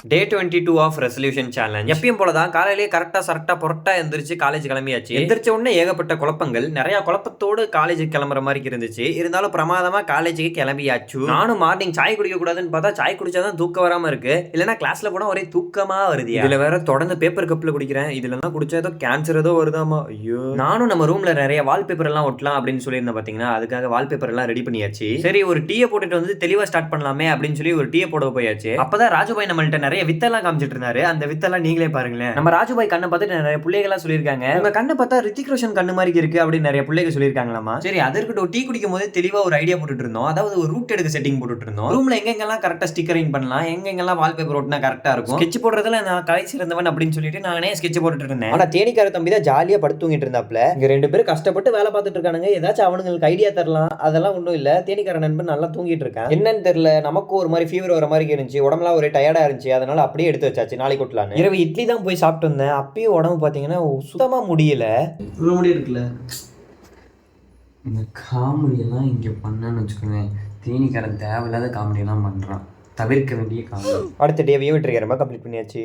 Day 22 of resolution challenge. எப்பயும் போல தான் காலையிலேயே கரெக்டா பொரட்டா எந்திரிச்சு காலேஜ் கிளம்பியாச்சு. எந்திரிச்ச உடனே ஏகப்பட்ட குழப்பங்கள், நிறைய குழப்பத்தோடு காலேஜ் கிளம்புற மாதிரி இருந்துச்சு. இருந்தாலும் பிரமாதமா காலேஜுக்கு கிளம்பியாச்சு. நானும் மார்னிங் சாய் குடிக்க கூடாதுன்னு பார்த்தா சாய் குடிச்சாதான் தூக்கம் வராம இருக்கு. இல்லைன்னா கிளாஸ்ல போனா ஒரே தூக்கமா வருது. இதுல வேற தொடர்ந்து பேப்பர் கப்ல குடிக்கிறேன். இதுல எல்லாம் குடிச்சா ஏதோ கேன்சர் ஏதோ வருதாமா. ஐயோ. நானும் நம்ம ரூம்ல நிறைய வால்பேப்பர் எல்லாம் ஒட்டலாம் அப்படின்னு சொல்லியிருந்தேன் பாத்தீங்கன்னா, அதுக்காக வால்பேப்பர் எல்லாம் ரெடி பண்ணியாச்சு. சரி ஒரு டீயை போட்டுட்டு வந்து தெளிவா ஸ்டார்ட் பண்ணலாமே அப்படின்னு சொல்லி ஒரு டீயை போட போயாச்சு. அப்பதான் ராஜுபாய் நம்மள்ட்ட நிறைய வித்தெல்லாம் காமிச்சிட்டு இருந்தாரு. அந்த வித்தெல்லாம் நீங்களே பாருங்களேன். நம்ம ராஜுபாய் கண்ணை பார்த்துட்டு நிறைய பிள்ளைகளா சொல்லியிருக்காங்க, உங்க கண்ணை பார்த்தா ரித்திக் ரோஷன் கண்ணு மாதிரி இருக்கு அப்படின்னு நிறைய பிள்ளைங்க சொல்லியிருக்காங்களாமா. சரி அதற்கு டீ குடிக்கும் போது தெளிவா ஒரு ஐடியா போட்டுட்டு இருந்தோம். அதாவது ஒரு ரூட் எடுக்க செட்டிங் போட்டுட்டு இருந்தோம். ரூம்ல எங்கெங்கெல்லாம் கரெக்டா ஸ்டிக்கரிங் பண்ணலாம், எங்கெங்கெல்லாம் வால்பேப்பர் ஒட்டினா கரெக்டா இருக்கும், ஸ்கெட்ச் போடுறதுல நான் கலை சிறந்தவன் அப்படின்னு சொல்லிட்டு நானே ஸ்கெட்ச் போட்டுட்டு இருந்தேன். ஆனா தேனிக்கார தம்பி தான் ஜாலியா படுத்து தூங்கிட்டு இருந்தாப்ல. இங்க ரெண்டு பேரும் கஷ்டப்பட்டு வேலை பார்த்துட்டு இருக்கானுங்க. ஏதாச்சும் அவனுங்களுக்கு ஐடியா தரலாம், அதெல்லாம் ஒன்றும் இல்ல. தேனிக்கார நண்பன் நல்லா தூங்கிட்டு இருக்கான். என்னன்னு தெரியல, நமக்கு ஒரு மாதிரி ஃபீவர் வர மாதிரி இருந்துச்சு, உடம்புலாம் ஒரே டயர்டா இருந்துச்சு. அதனால அப்படியே எடுத்து வச்சாச்சு நாளைக்கு கொட்டலான்னு. இரவு இட்லி தான் போய் சாப்பிட்டு வந்தேன். அப்பயும் உடம்பு பார்த்தீங்கன்னா சுத்தமா முடியல. இவ்வளோ முடி இருக்குல்ல. இந்த காமெடியெல்லாம் இங்கே பண்ணான்னு வச்சுக்கோங்க, தேனிக்காரன் தேவையில்லாத காமெடியெல்லாம் பண்ணுறான். தவிர்க்க வேண்டிய காமெடி. அடுத்த டேவையும் விட்டுருக்கேன். ரொம்ப கம்ப்ளீட் பண்ணியாச்சு.